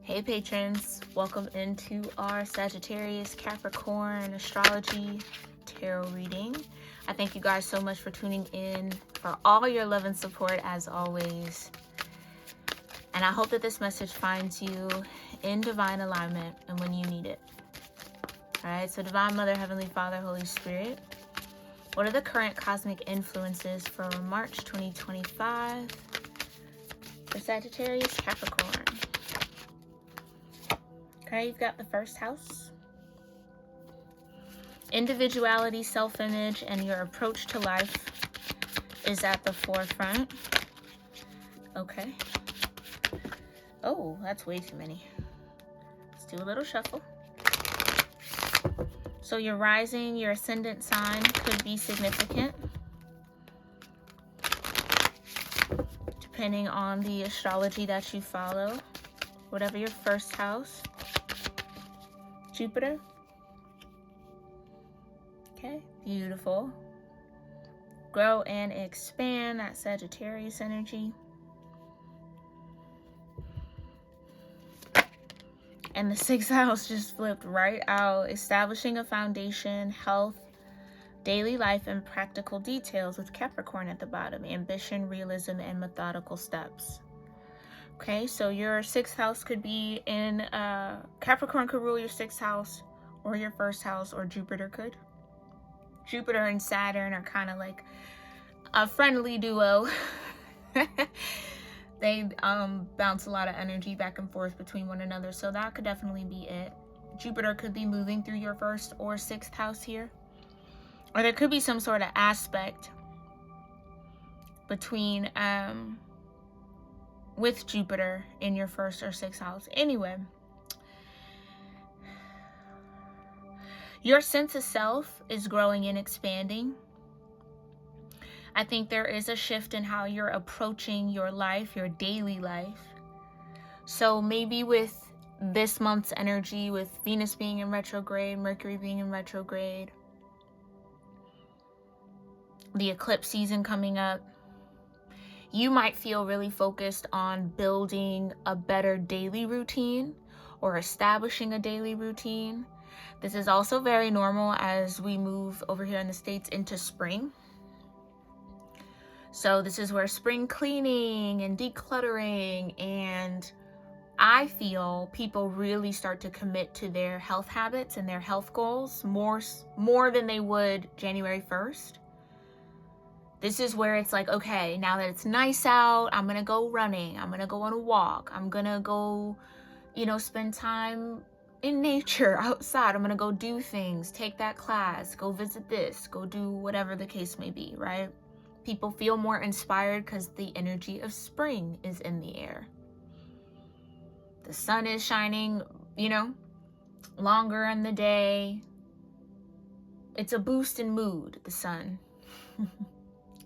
Hey patrons, welcome into our Sagittarius Capricorn astrology tarot reading. I thank you guys so much for tuning in, for all your love and support as always. And I hope that this message finds you in divine alignment and when you need it. Alright, so Divine Mother, Heavenly Father, Holy Spirit, what are the current cosmic influences for March 2025 for Sagittarius Capricorn? Okay, you've got the first house. Individuality, self-image, and your approach to life is at the forefront. Okay. Oh, that's way too many. Let's do a little shuffle. So your rising, your ascendant sign could be significant, depending on the astrology that you follow. Whatever your first house. Jupiter. Okay, beautiful. Grow and expand, that Sagittarius energy. And the sixth house just flipped right out. Establishing a foundation, health, daily life, and practical details with Capricorn at the bottom. Ambition, realism, and methodical steps. Okay, so your sixth house could be in Capricorn could rule your sixth house or your first house, or Jupiter could. Jupiter and Saturn are kind of like a friendly duo. They bounce a lot of energy back and forth between one another, so that could definitely be it. Jupiter could be moving through your first or sixth house here, or there could be some sort of aspect between with Jupiter in your first or sixth house. Anyway, your sense of self is growing and expanding. I think there is a shift in how you're approaching your life, your daily life. So maybe with this month's energy, with Venus being in retrograde, Mercury being in retrograde, the eclipse season coming up, you might feel really focused on building a better daily routine or establishing a daily routine. This is also very normal as we move over here in the States into spring. So this is where spring cleaning and decluttering, and I feel people really start to commit to their health habits and their health goals more than they would January 1st. This is where it's like, okay, now that it's nice out, I'm gonna go running, I'm gonna go on a walk, I'm gonna go, spend time in nature outside, I'm gonna go do things, take that class, go visit this, go do whatever the case may be, right? People feel more inspired because the energy of spring is in the air. The sun is shining, longer in the day. It's a boost in mood, the sun.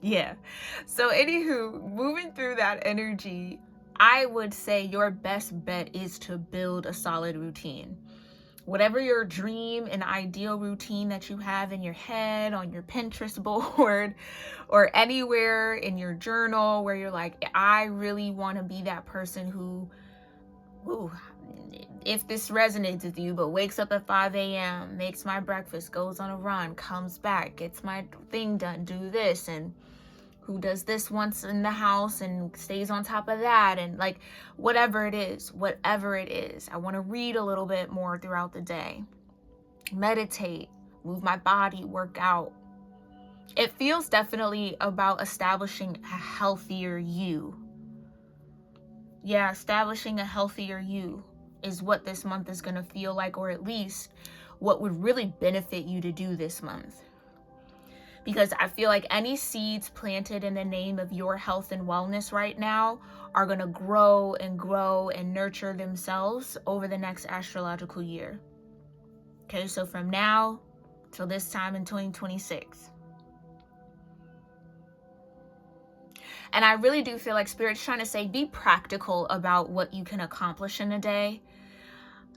Yeah. So anywho, moving through that energy, I would say your best bet is to build a solid routine. Whatever your dream and ideal routine that you have in your head, on your Pinterest board, or anywhere in your journal where you're like, I really want to be that person who, if this resonates with you, but wakes up at 5 a.m., makes my breakfast, goes on a run, comes back, gets my thing done, do this, and who does this once in the house and stays on top of that, and like whatever it is. I want to read a little bit more throughout the day, meditate, move my body, work out. It feels definitely about establishing a healthier you. Yeah, establishing a healthier you is what this month is going to feel like, or at least what would really benefit you to do this month. Because I feel like any seeds planted in the name of your health and wellness right now are going to grow and nurture themselves over the next astrological year. Okay, so from now till this time in 2026. And I really do feel like Spirit's trying to say, be practical about what you can accomplish in a day.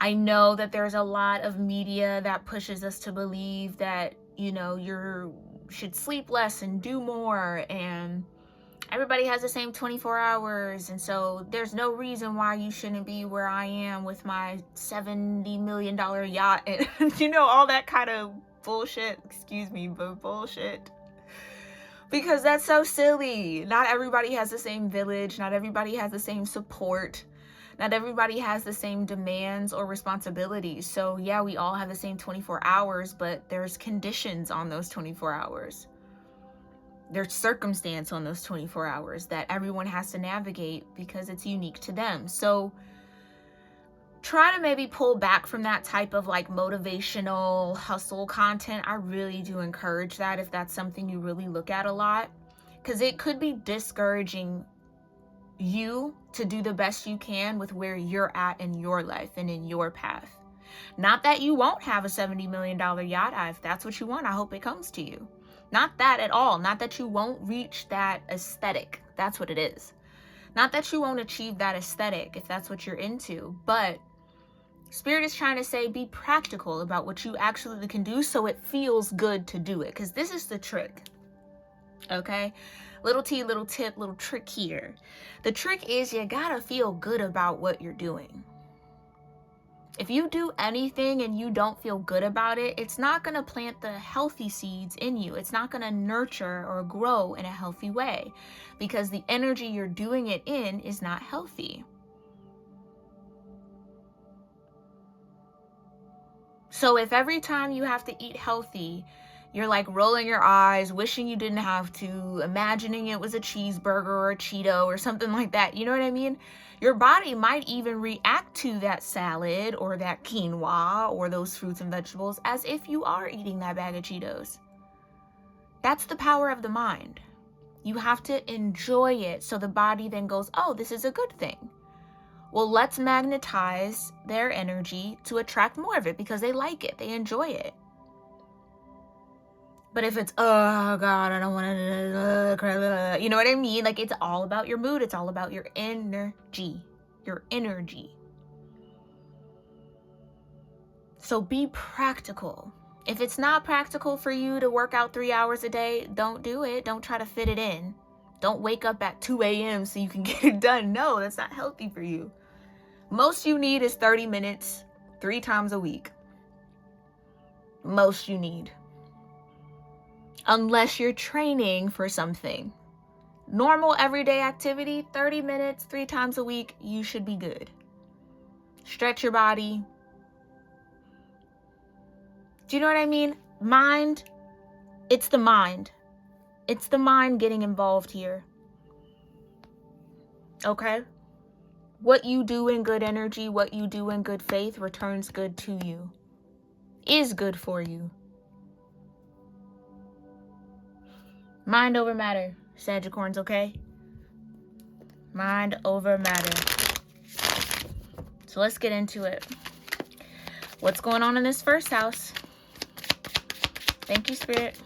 I know that there's a lot of media that pushes us to believe that, you should sleep less and do more, and Everybody has the same 24 hours, and so there's no reason why you shouldn't be where I am with my $70 million yacht and you know, all that kind of bullshit. Excuse me, but bullshit. Because that's so silly. Not everybody has the same village. Not everybody has the same support. Not everybody has the same demands or responsibilities. So yeah, we all have the same 24 hours, but there's conditions on those 24 hours. There's circumstance on those 24 hours that everyone has to navigate because it's unique to them. So try to maybe pull back from that type of like motivational hustle content. I really do encourage that if that's something you really look at a lot, because it could be discouraging you to do the best you can with where you're at in your life and in your path. Not that you won't have a $70 million yacht. If that's what you want, I hope it comes to you. Not that at all. Not that you won't reach that aesthetic. That's what it is. Not that you won't achieve that aesthetic if that's what you're into, but Spirit is trying to say be practical about what you actually can do so it feels good to do it. Because this is the trick. Okay? Little T, little tip, little trick here. The trick is you gotta feel good about what you're doing. If you do anything and you don't feel good about it, it's not going to plant the healthy seeds in you. It's not going to nurture or grow in a healthy way because the energy you're doing it in is not healthy. So if every time you have to eat healthy, you're like rolling your eyes, wishing you didn't have to, imagining it was a cheeseburger or a Cheeto or something like that, you know what I mean? Your body might even react to that salad or that quinoa or those fruits and vegetables as if you are eating that bag of Cheetos. That's the power of the mind. You have to enjoy it so the body then goes, oh, this is a good thing. Well, let's magnetize their energy to attract more of it because they like it, they enjoy it. But if it's, oh God, I don't want to, you know what I mean? Like, it's all about your mood. It's all about your energy. Your energy. So be practical. If it's not practical for you to work out 3 hours a day, don't do it. Don't try to fit it in. Don't wake up at 2 a.m. so you can get it done. No, that's not healthy for you. Most you need is 30 minutes, 3 times a week. Most you need. Unless you're training for something. Normal everyday activity, 30 minutes, 3 times a week, you should be good. Stretch your body. Do you know what I mean? Mind, it's the mind. It's the mind getting involved here. Okay? What you do in good energy, what you do in good faith returns good to you. Is good for you. Mind over matter, Sagicorns, okay? Mind over matter. So let's get into it. What's going on in this first house? Thank you, Spirit.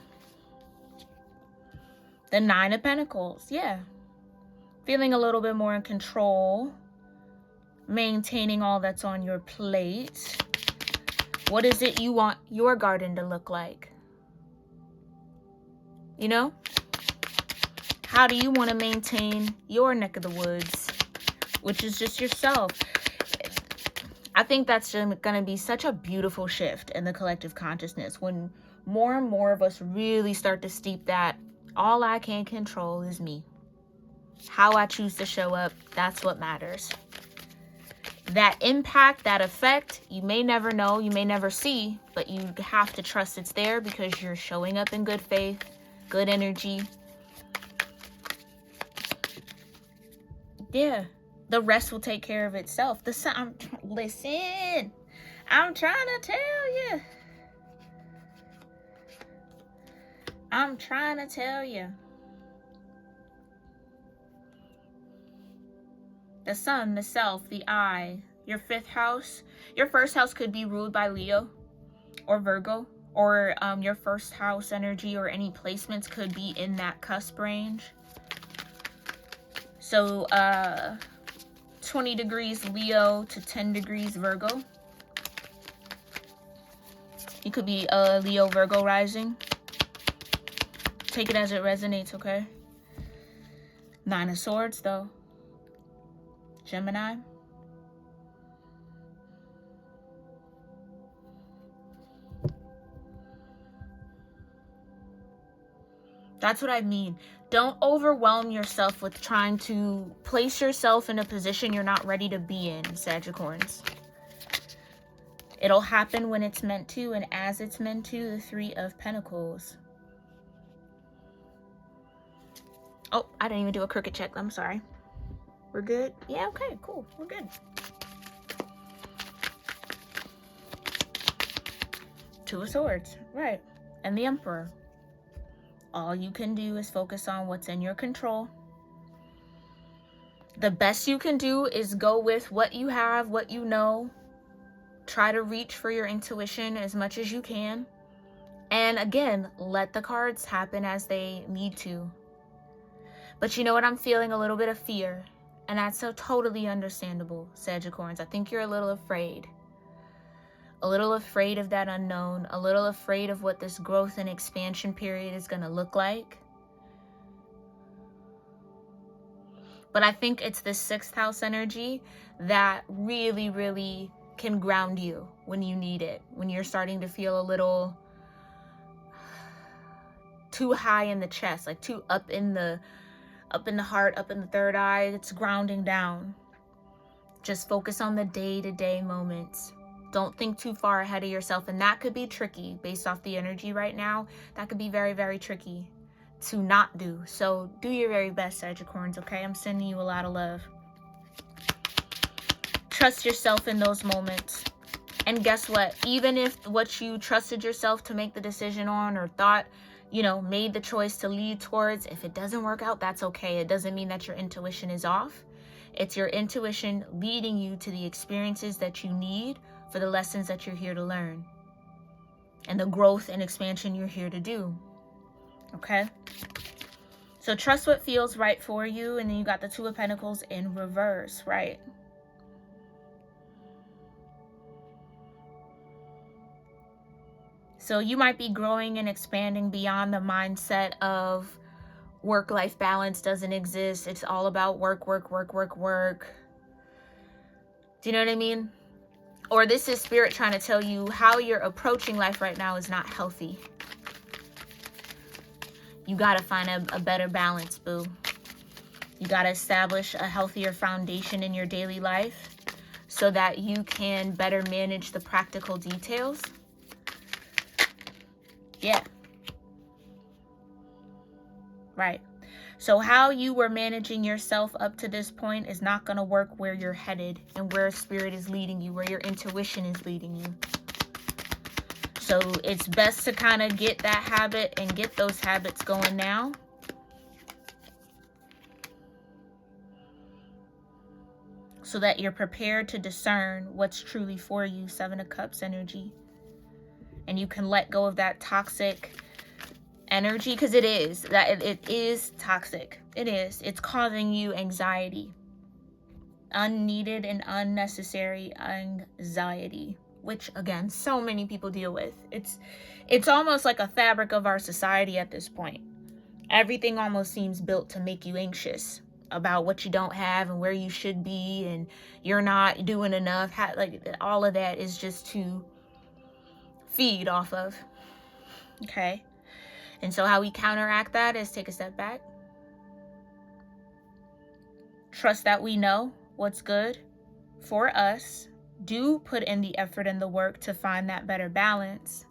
The 9 of Pentacles, yeah. Feeling a little bit more in control. Maintaining all that's on your plate. What is it you want your garden to look like? You know? How do you want to maintain your neck of the woods, which is just yourself? I think that's going to be such a beautiful shift in the collective consciousness when more and more of us really start to steep that all I can control is me. How I choose to show up, that's what matters. That impact, that effect, you may never know, you may never see, but you have to trust it's there because you're showing up in good faith, good energy. Yeah, the rest will take care of itself. Listen, I'm trying to tell you. I'm trying to tell you. The sun, the self, the I, your 5th house. Your 1st house could be ruled by Leo or Virgo, or your 1st house energy or any placements could be in that cusp range. So 20 degrees Leo to 10 degrees Virgo. You could be a Leo Virgo rising. Take it as it resonates, okay? Nine of Swords, though. Gemini. That's what I mean. Don't overwhelm yourself with trying to place yourself in a position you're not ready to be in, Sagittarians. It'll happen when it's meant to, and as it's meant to. The Three of Pentacles. Oh, I didn't even do a crooked check. I'm sorry. We're good? Yeah, okay, cool. We're good. Two of Swords, right. And the Emperor. All you can do is focus on what's in your control. The best you can do is go with what you have, what you know. Try to reach for your intuition as much as you can. And again, let the cards happen as they need to. But you know what? I'm feeling a little bit of fear. And that's so totally understandable, Sagittarians. I think you're a little afraid. A little afraid of that unknown. A little afraid of what this growth and expansion period is going to look like. But I think it's the 6th house energy that really, really can ground you when you need it. When you're starting to feel a little too high in the chest, like too up in the heart, up in the third eye. It's grounding down. Just focus on the day-to-day moments. Don't think too far ahead of yourself. And that could be tricky based off the energy right now. That could be very, very tricky to not do. So do your very best, Sagittarians, okay? I'm sending you a lot of love. Trust yourself in those moments. And guess what? Even if what you trusted yourself to make the decision on, or thought, you know, made the choice to lead towards, if it doesn't work out, that's okay. It doesn't mean that your intuition is off. It's your intuition leading you to the experiences that you need for the lessons that you're here to learn. And the growth and expansion you're here to do. Okay? So trust what feels right for you. And then you got the Two of Pentacles in reverse, right? So you might be growing and expanding beyond the mindset of work-life balance doesn't exist. It's all about work, work, work, work, work. Do you know what I mean? Or this is spirit trying to tell you how you're approaching life right now is not healthy. You got to find a better balance, boo. You got to establish a healthier foundation in your daily life so that you can better manage the practical details. Yeah. Right. So how you were managing yourself up to this point is not going to work where you're headed and where spirit is leading you, where your intuition is leading you. So it's best to kind of get that habit and get those habits going now. So that you're prepared to discern what's truly for you, Seven of Cups energy. And you can let go of that toxic energy, because it is toxic. It is. It's causing you anxiety. Unneeded and unnecessary anxiety, which again, so many people deal with. It's almost like a fabric of our society at this point. Everything almost seems built to make you anxious about what you don't have and where you should be, and you're not doing enough. Like all of that is just to feed off of. Okay. And so how we counteract that is take a step back. Trust that we know what's good for us. Do put in the effort and the work to find that better balance.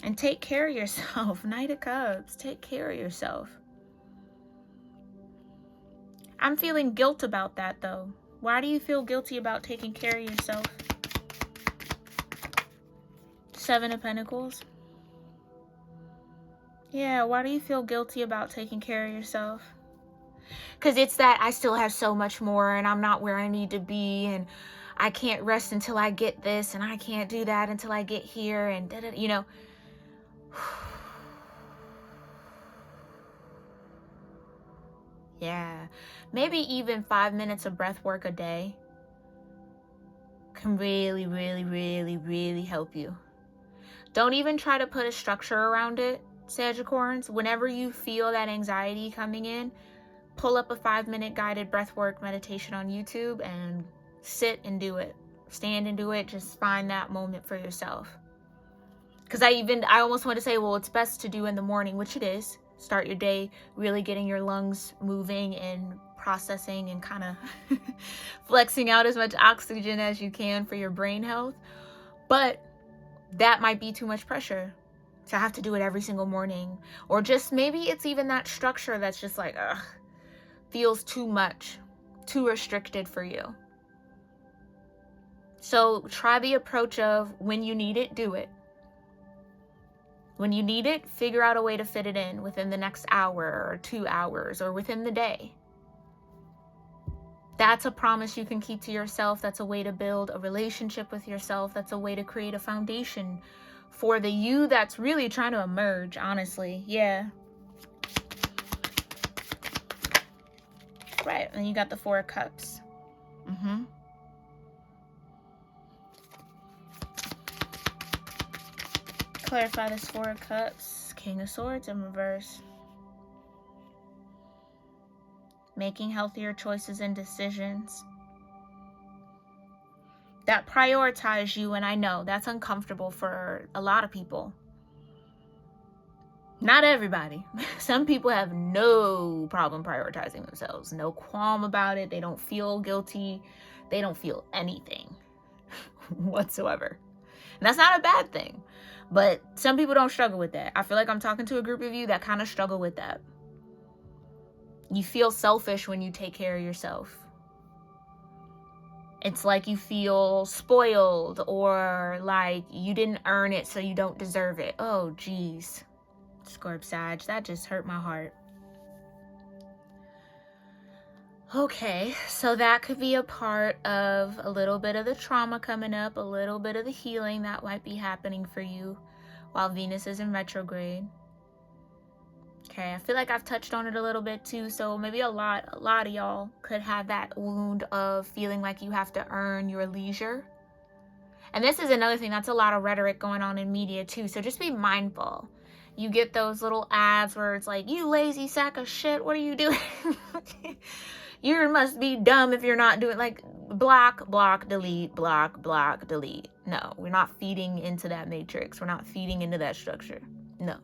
And take care of yourself. Knight of Cups. Take care of yourself. I'm feeling guilt about that though. Why do you feel guilty about taking care of yourself? Seven of Pentacles. Yeah, why do you feel guilty about taking care of yourself? Because it's that I still have so much more and I'm not where I need to be, and I can't rest until I get this, and I can't do that until I get here, and da-da, you know. Yeah, maybe even 5 minutes of breath work a day can really, really, really, really help you. Don't even try to put a structure around it. Sagittarians, whenever you feel that anxiety coming in, pull up a 5-minute guided breathwork meditation on YouTube and sit and do it. Stand and do it. Just find that moment for yourself. Because I almost want to say, well, it's best to do in the morning, which it is. Start your day really getting your lungs moving and processing and kind of flexing out as much oxygen as you can for your brain health. But that might be too much pressure to have to do it every single morning. Or just maybe it's even that structure that's just like, feels too much, too restricted for you. So try the approach of when you need it, do it. When you need it, figure out a way to fit it in within the next hour or 2 hours or within the day. That's a promise you can keep to yourself. That's a way to build a relationship with yourself. That's a way to create a foundation for the you that's really trying to emerge, honestly. Yeah. Right. And you got the 4 of Cups. Clarify this 4 of Cups. King of Swords in reverse. Making healthier choices and decisions that prioritize you. And I know that's uncomfortable for a lot of people. Not everybody. Some people have no problem prioritizing themselves. No qualm about it. They don't feel guilty. They don't feel anything whatsoever. And that's not a bad thing. But some people don't struggle with that. I feel like I'm talking to a group of you that kind of struggle with that. You feel selfish when you take care of yourself. It's like you feel spoiled or like you didn't earn it so you don't deserve it. Oh, geez. Scorp Sag, that just hurt my heart. Okay, so that could be a part of a little bit of the trauma coming up, a little bit of the healing that might be happening for you while Venus is in retrograde. Okay, I feel like I've touched on it a little bit too, so maybe a lot of y'all could have that wound of feeling like you have to earn your leisure. And this is another thing, that's a lot of rhetoric going on in media too, so just be mindful. You get those little ads where it's like, you lazy sack of shit, what are you doing? You must be dumb if you're not doing, like, block, delete, block, delete. No, we're not feeding into that matrix. We're not feeding into that structure. No.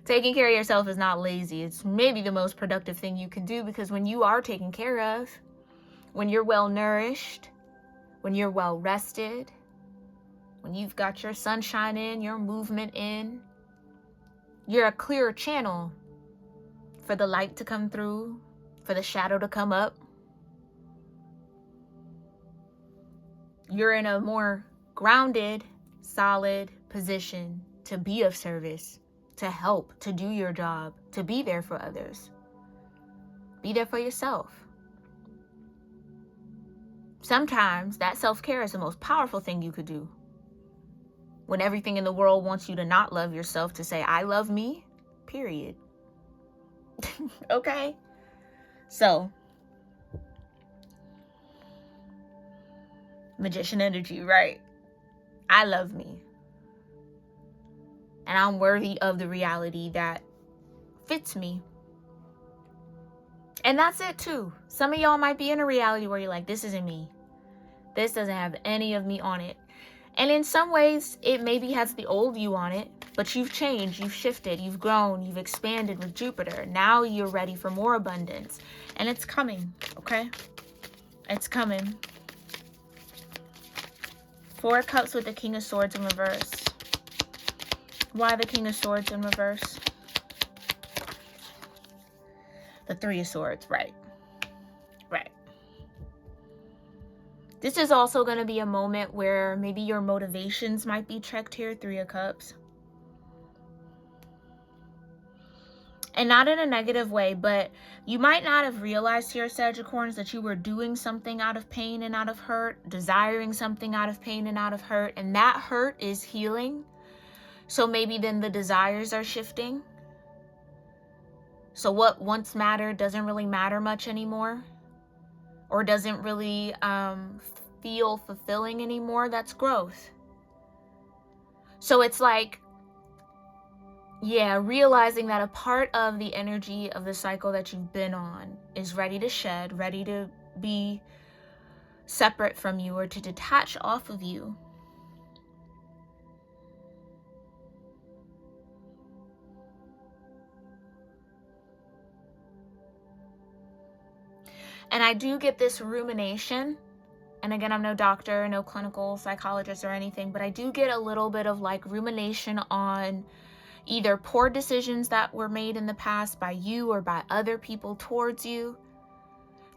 Taking care of yourself is not lazy. It's maybe the most productive thing you can do, because when you are taken care of, when you're well nourished, when you're well rested, when you've got your sunshine in, your movement in, you're a clearer channel for the light to come through, for the shadow to come up. You're in a more grounded, solid position to be of service, to help, to do your job, to be there for others. Be there for yourself. Sometimes that self-care is the most powerful thing you could do. When everything in the world wants you to not love yourself, to say, I love me, period. Okay? So, Magician energy, right? I love me. And I'm worthy of the reality that fits me. And that's it too. Some of y'all might be in a reality where you're like, this isn't me. This doesn't have any of me on it. And in some ways, it maybe has the old you on it, but you've changed, you've shifted, you've grown, you've expanded with Jupiter. Now you're ready for more abundance. And it's coming, okay? It's coming. 4 of Cups with the King of Swords in reverse. Why the King of Swords in reverse? The 3 of Swords, right. Right. This is also going to be a moment where maybe your motivations might be checked here. 3 of Cups. And not in a negative way, but you might not have realized here, Sagittarians, that you were doing something out of pain and out of hurt, desiring something out of pain and out of hurt, and that hurt is healing. So maybe then the desires are shifting. So what once mattered doesn't really matter much anymore, or doesn't really feel fulfilling anymore. That's growth. So it's like Yeah, realizing that a part of the energy of the cycle that you've been on is ready to shed, ready to be separate from you or to detach off of you. And I do get this rumination. And again, I'm no doctor, no clinical psychologist or anything, but I do get a little bit of like rumination on either poor decisions that were made in the past by you or by other people towards you,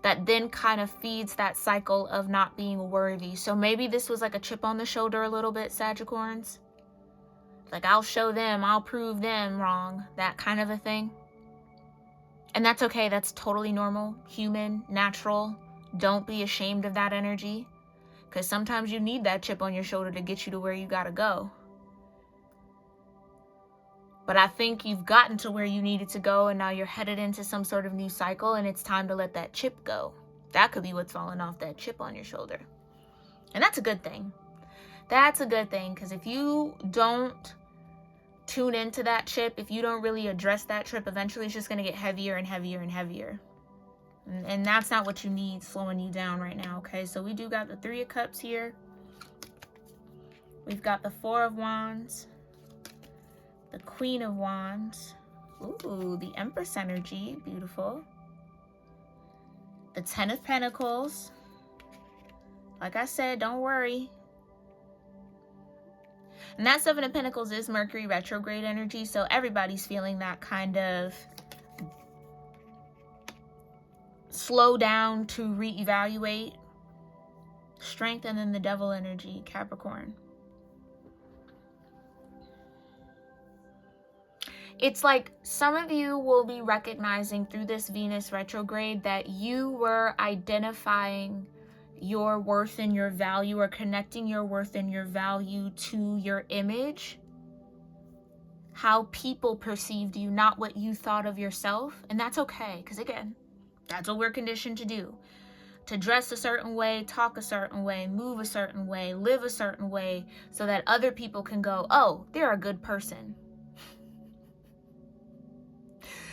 that then kind of feeds that cycle of not being worthy. So maybe this was like a chip on the shoulder a little bit, Sagittarians. Like, I'll show them, I'll prove them wrong, that kind of a thing. And that's okay. That's totally normal, human, natural. Don't be ashamed of that energy, because sometimes you need that chip on your shoulder to get you to where you gotta go. But I think you've gotten to where you needed to go, and now you're headed into some sort of new cycle, and it's time to let that chip go. That could be what's falling off, that chip on your shoulder. And that's a good thing. That's a good thing, because if you don't tune into that chip, if you don't really address that chip, eventually it's just going to get heavier and heavier and heavier. And that's not what you need slowing you down right now, okay? So we do got the Three of Cups here. We've got the Four of Wands. The Queen of Wands. Ooh, the Empress energy. Beautiful. The Ten of Pentacles. Like I said, don't worry. And that Seven of Pentacles is Mercury retrograde energy, so everybody's feeling that kind of slow down to reevaluate. Strength, and then the Devil energy, Capricorn. It's like some of you will be recognizing through this Venus retrograde that you were identifying your worth and your value, or connecting your worth and your value to your image, how people perceived you, not what you thought of yourself. And that's okay, because again, that's what we're conditioned to do. To dress a certain way, talk a certain way, move a certain way, live a certain way, so that other people can go, oh, they're a good person.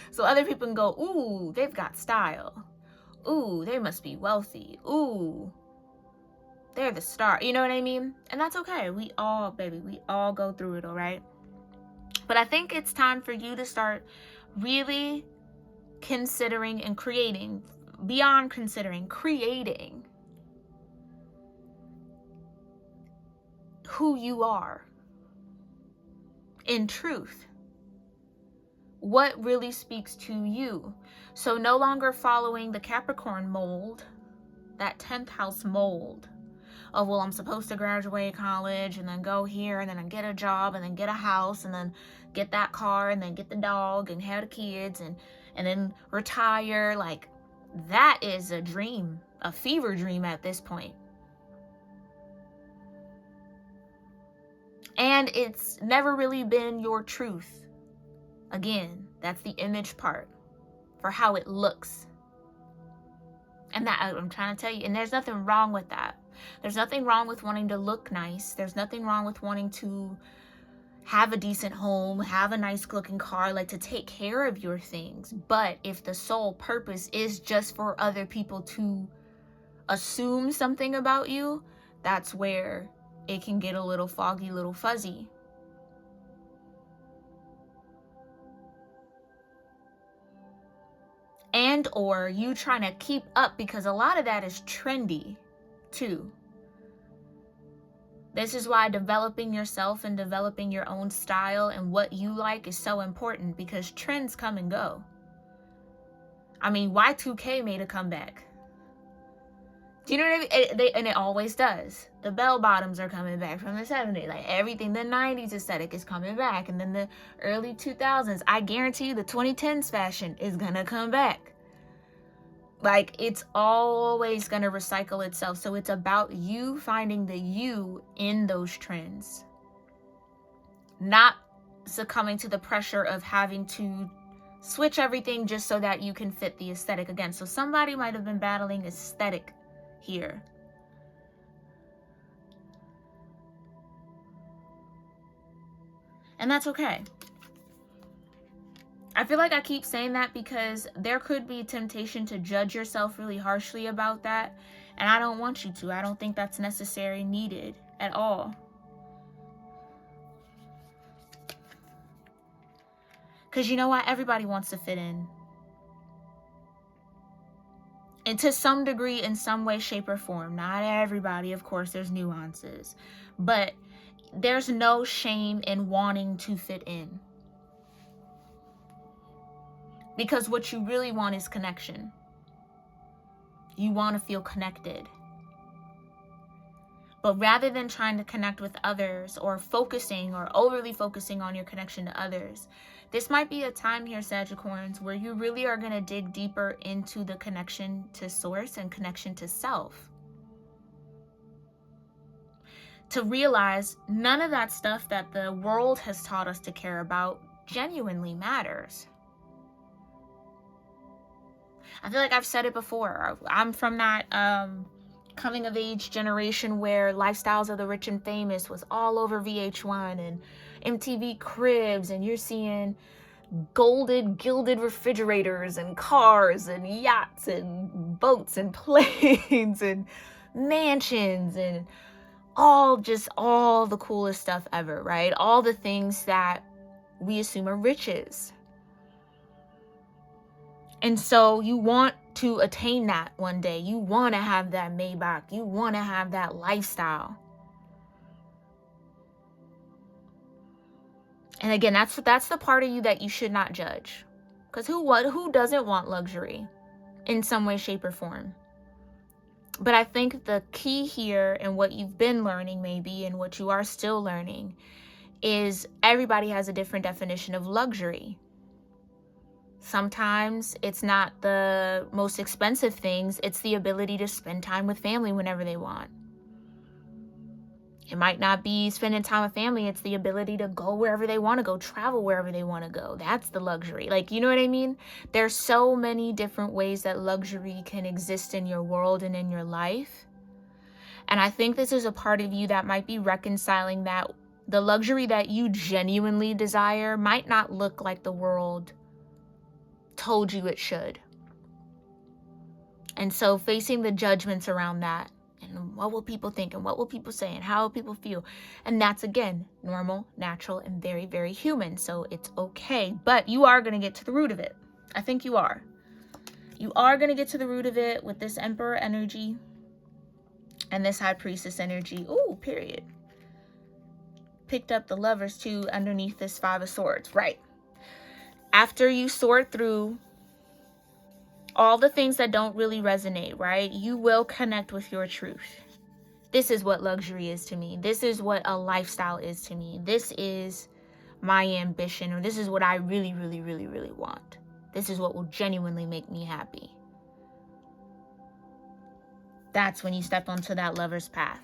So other people can go, ooh, they've got style. Ooh, they must be wealthy. Ooh, they're the star. You know what I mean? And that's okay. We all, baby, we all go through it, all right? But I think it's time for you to start really considering and creating, beyond considering, creating who you are in truth. What really speaks to you. So no longer following the Capricorn mold, that 10th house mold of, well, I'm supposed to graduate college and then go here and then get a job and then get a house and then get that car and then get the dog and have the kids and then retire. Like, that is a dream, a fever dream at this point. And it's never really been your truth. Again, that's the image part for how it looks. And that, I'm trying to tell you, and there's nothing wrong with that. There's nothing wrong with wanting to look nice. There's nothing wrong with wanting to have a decent home, have a nice looking car, like to take care of your things. But if the sole purpose is just for other people to assume something about you, that's where it can get a little foggy, a little fuzzy. And or you trying to keep up, because a lot of that is trendy too. This is why developing yourself and developing your own style and what you like is so important, because trends come and go. I mean, Y2K made a comeback. Do you know what I mean? And it always does. The bell bottoms are coming back from the 70s. Like, everything, the 90s aesthetic is coming back. And then the early 2000s, I guarantee you the 2010s fashion is going to come back. Like, it's always going to recycle itself. So it's about you finding the you in those trends. Not succumbing to the pressure of having to switch everything just so that you can fit the aesthetic again. So somebody might have been battling aesthetic here. And that's okay. I feel like I keep saying that because there could be temptation to judge yourself really harshly about that. And I don't want you to. I don't think that's necessary, needed at all. Because you know what? Everybody wants to fit in. And to some degree, in some way, shape, or form. Not everybody, of course, there's nuances. But there's no shame in wanting to fit in. Because what you really want is connection. You want to feel connected. But rather than trying to connect with others or focusing or overly focusing on your connection to others, this might be a time here, Sagittarians, where you really are going to dig deeper into the connection to source and connection to self. To realize none of that stuff that the world has taught us to care about genuinely matters. I feel like I've said it before. I'm from that coming of age generation where Lifestyles of the Rich and Famous was all over VH1 and MTV Cribs, and you're seeing gilded refrigerators and cars and yachts and boats and planes and mansions and all the coolest stuff ever, right? All the things that we assume are riches. And so you want to attain that one day. You want to have that Maybach. You want to have that lifestyle. And again, that's the part of you that you should not judge. Because who doesn't want luxury in some way, shape, or form? But I think the key here, and what you've been learning maybe, and what you are still learning, is everybody has a different definition of luxury. Sometimes it's not the most expensive things. It's the ability to spend time with family whenever they want. It might not be spending time with family. It's the ability to go wherever they want to go, travel wherever they want to go. That's the luxury. Like, you know what I mean? There's so many different ways that luxury can exist in your world and in your life. And I think this is a part of you that might be reconciling that the luxury that you genuinely desire might not look like the world told you it should. And so facing the judgments around that, and what will people think, and what will people say, and how will people feel, and that's again normal, natural, and very, very human. So it's okay, but you are going to get to the root of it. I think you are going to get to the root of it with this Emperor energy and this High Priestess energy. Ooh, period. Picked up the Lovers too underneath this Five of Swords, right? After you sort through all the things that don't really resonate, right? You will connect with your truth. This is what luxury is to me. This is what a lifestyle is to me. This is my ambition, or this is what I really, really, really, really want. This is what will genuinely make me happy. That's when you step onto that lover's path.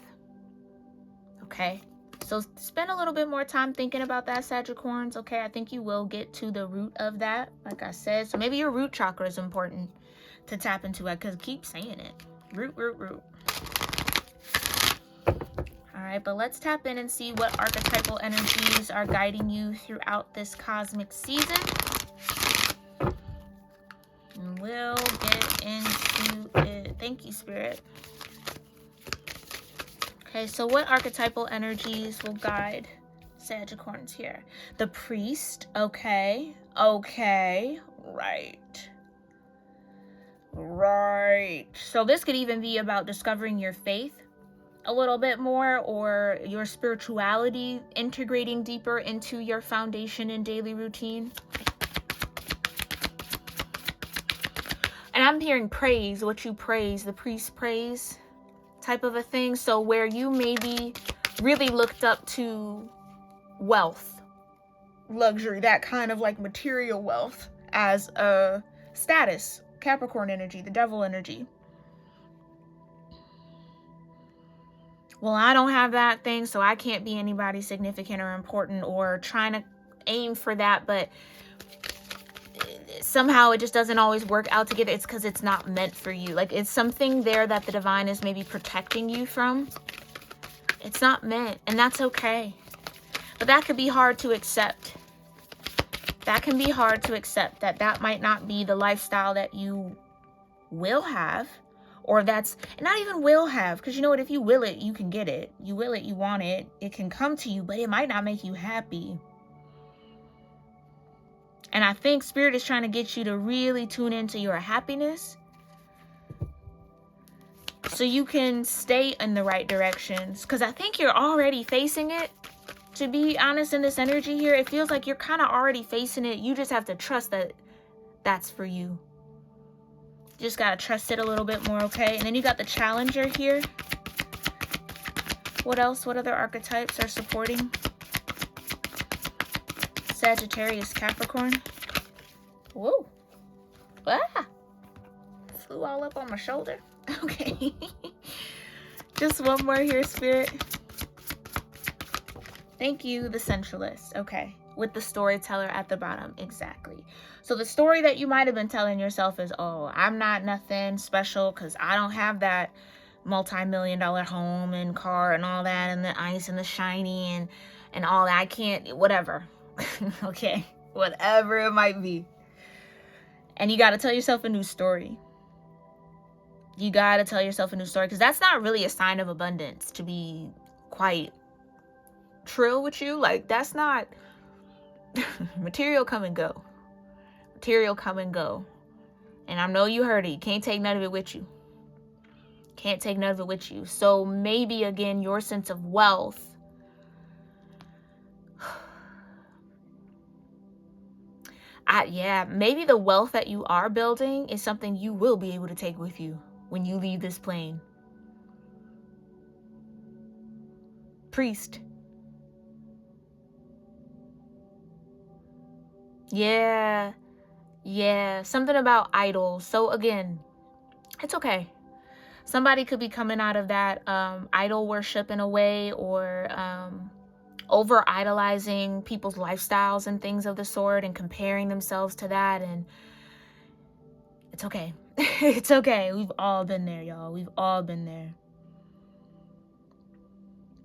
Okay? So spend a little bit more time thinking about that, Sagittarians, okay? I think you will get to the root of that, like I said. So maybe your root chakra is important to tap into it, because keep saying it. Root. All right, but let's tap in and see what archetypal energies are guiding you throughout this cosmic season. And we'll get into it. Thank you, Spirit. Okay, so what archetypal energies will guide Sagittarians here? The Priest, okay, right. So this could even be about discovering your faith a little bit more, or your spirituality integrating deeper into your foundation and daily routine. And I'm hearing praise, what you praise, the Priest praise type of a thing. So where you maybe really looked up to wealth, luxury, that kind of like material wealth as a status. Capricorn energy, the Devil energy. Well, I don't have that thing, so I can't be anybody significant or important, or trying to aim for that, but somehow it just doesn't always work out together. It's because it's not meant for you. Like, it's something there that the divine is maybe protecting you from. It's not meant, and that's okay. But that could be hard to accept. that can be hard to accept, that that might not be the lifestyle that you will have, or that's not even will have, because you know what, if you will it, you can get it. You will it, you want it, it can come to you, but it might not make you happy. And I think Spirit is trying to get you to really tune into your happiness so you can stay in the right directions, because I think you're already facing it. To be honest, in this energy here, it feels like you're kind of already facing it. You just have to trust that that's for you. Just got to trust it a little bit more, okay? And then you got the Challenger here. What else? What other archetypes are supporting? Sagittarius, Capricorn. Whoa. Ah! Flew all up on my shoulder. Okay. Just one more here, Spirit. Thank you, the Centralist. Okay. With the storyteller at the bottom. Exactly. So the story that you might have been telling yourself is, oh, I'm not nothing special because I don't have that multi-million-dollar home and car and all that and the ice and the shiny and all that. I can't, whatever. Okay. Whatever it might be. And you got to tell yourself a new story. You got to tell yourself a new story, because that's not really a sign of abundance, to be quite trill with you. Like, that's not material come and go. Material come and go. And I know you heard it. You can't take none of it with you. Can't take none of it with you. So maybe, again, your sense of wealth, maybe the wealth that you are building is something you will be able to take with you when you leave this plane. Priest. Yeah. Something about idols. So again, it's okay. Somebody could be coming out of that idol worship in a way, or over idolizing people's lifestyles and things of the sort and comparing themselves to that. And it's okay. It's okay. We've all been there, y'all. We've all been there.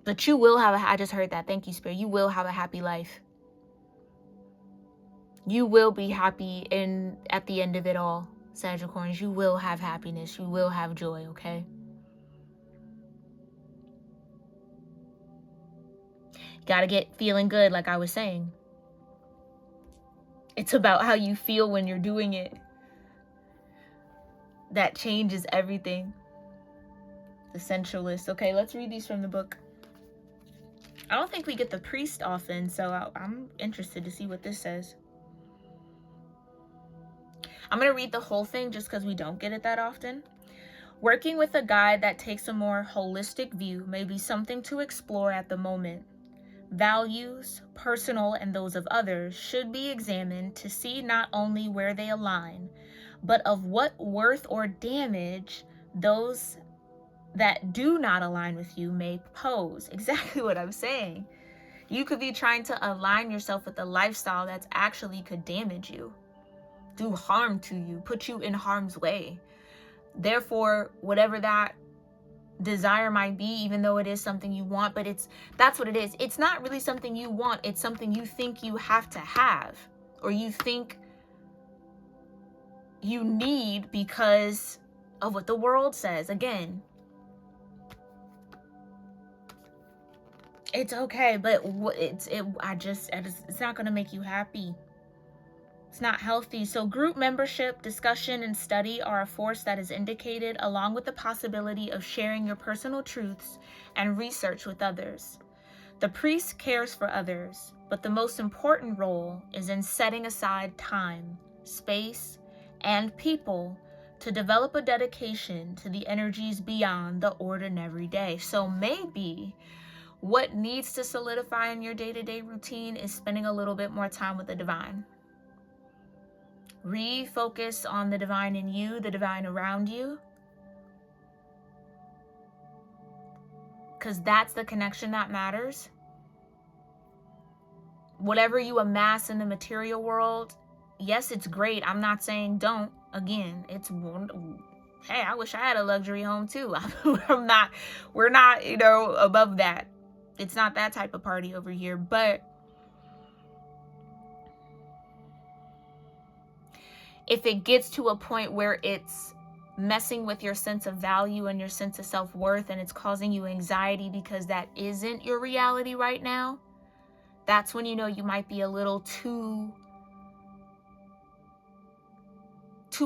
But you will have I just heard that. Thank you, Spirit. You will have a happy life. You will be happy at the end of it all, Sagittarians. You will have happiness. You will have joy, okay? You gotta get feeling good, like I was saying. It's about how you feel when you're doing it. That changes everything. The Centralist. Okay, let's read these from the book. I don't think we get the Priest often, so I'm interested to see what this says. I'm going to read the whole thing just because we don't get it that often. Working with a guide that takes a more holistic view may be something to explore at the moment. Values, personal and those of others, should be examined to see not only where they align, but of what worth or damage those that do not align with you may pose. Exactly what I'm saying. You could be trying to align yourself with a lifestyle that's actually could damage you, do harm to you, put you in harm's way. Therefore, whatever that desire might be, even though it is something you want, but that's what it is. It's not really something you want. It's something you think you have to have, or you think you need because of what the world says. Again, it's okay, but it's not going to make you happy. It's not healthy. So group membership, discussion, and study are a force that is indicated, along with the possibility of sharing your personal truths and research with others. The priest cares for others, but the most important role is in setting aside time, space, and people to develop a dedication to the energies beyond the ordinary day. So maybe what needs to solidify in your day-to-day routine is spending a little bit more time with the divine. Refocus on the divine in you, the divine around you. Because that's the connection that matters. Whatever you amass in the material world, yes, it's great. I'm not saying don't. Again, hey, I wish I had a luxury home too. We're not, above that. It's not that type of party over here, but if it gets to a point where it's messing with your sense of value and your sense of self-worth, and it's causing you anxiety because that isn't your reality right now, that's when you know you might be a little too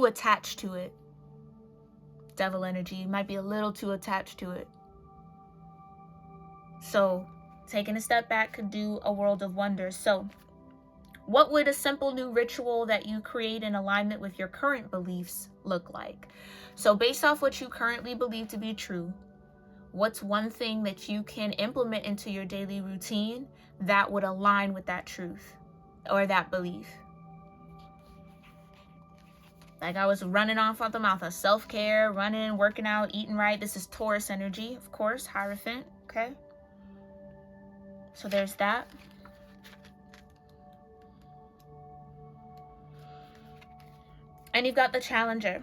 attached to it. Devil energy, you might be a little too attached to it. So taking a step back could do a world of wonders. So what would a simple new ritual that you create in alignment with your current beliefs look like? So based off what you currently believe to be true, what's one thing that you can implement into your daily routine that would align with that truth or that belief? Like I was running off at the mouth of self-care, running, working out, eating right. This is Taurus energy, of course, Hierophant, okay? So there's that. And you've got the Challenger.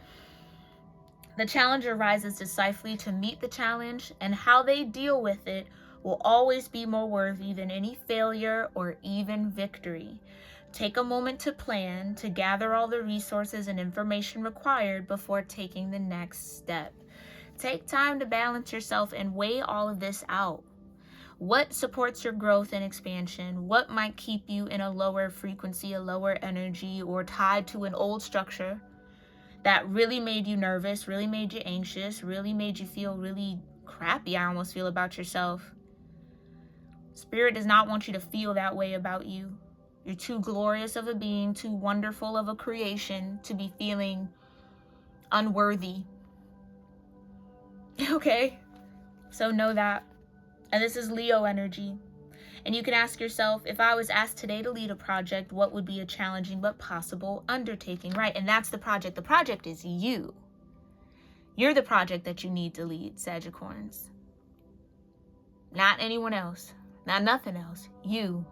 The Challenger rises decisively to meet the challenge, and how they deal with it will always be more worthy than any failure or even victory. Take a moment to plan, to gather all the resources and information required before taking the next step. Take time to balance yourself and weigh all of this out. What supports your growth and expansion? What might keep you in a lower frequency, a lower energy, or tied to an old structure that really made you nervous, really made you anxious, really made you feel really crappy, I almost feel, about yourself? Spirit does not want you to feel that way about you. You're too glorious of a being, too wonderful of a creation to be feeling unworthy. Okay? So know that. And this is Leo energy. And you can ask yourself, if I was asked today to lead a project, what would be a challenging but possible undertaking, right? And that's the project. The project is you. You're the project that you need to lead, Sagittarians. Not anyone else. Not nothing else. You.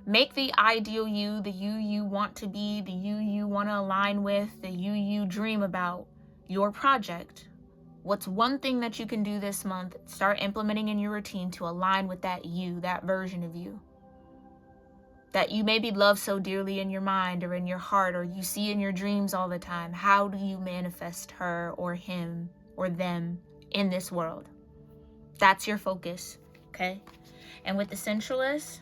Make the ideal you, the you want to be, the you want to align with, the you dream about, your project. What's one thing that you can do this month, start implementing in your routine to align with that you, that version of you that you maybe love so dearly in your mind or in your heart, or you see in your dreams all the time? How do you manifest her or him or them in this world? That's your focus, okay? And with the sensualist,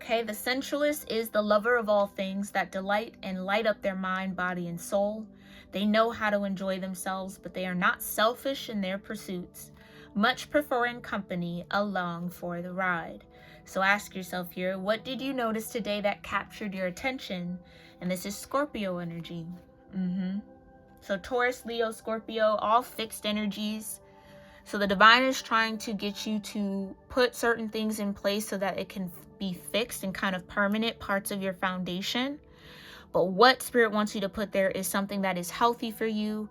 okay, the sensualist is the lover of all things that delight and light up their mind, body, and soul. They know how to enjoy themselves, but they are not selfish in their pursuits, much preferring company along for the ride. So ask yourself here, what did you notice today that captured your attention? And this is Scorpio energy. So Taurus, Leo, Scorpio, all fixed energies. So the divine is trying to get you to put certain things in place so that it can be fixed and kind of permanent parts of your foundation. But what Spirit wants you to put there is something that is healthy for you,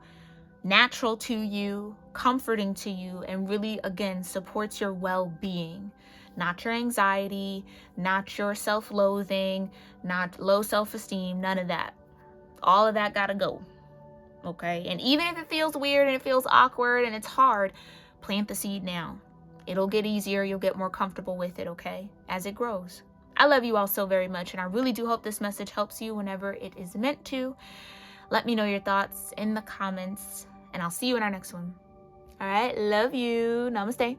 natural to you, comforting to you, and really, again, supports your well-being. Not your anxiety, not your self-loathing, not low self-esteem, none of that. All of that gotta go, okay? And even if it feels weird and it feels awkward and it's hard, plant the seed now. It'll get easier. You'll get more comfortable with it, okay, as it grows. I love you all so very much, and I really do hope this message helps you whenever it is meant to. Let me know your thoughts in the comments, and I'll see you in our next one. All right, love you. Namaste.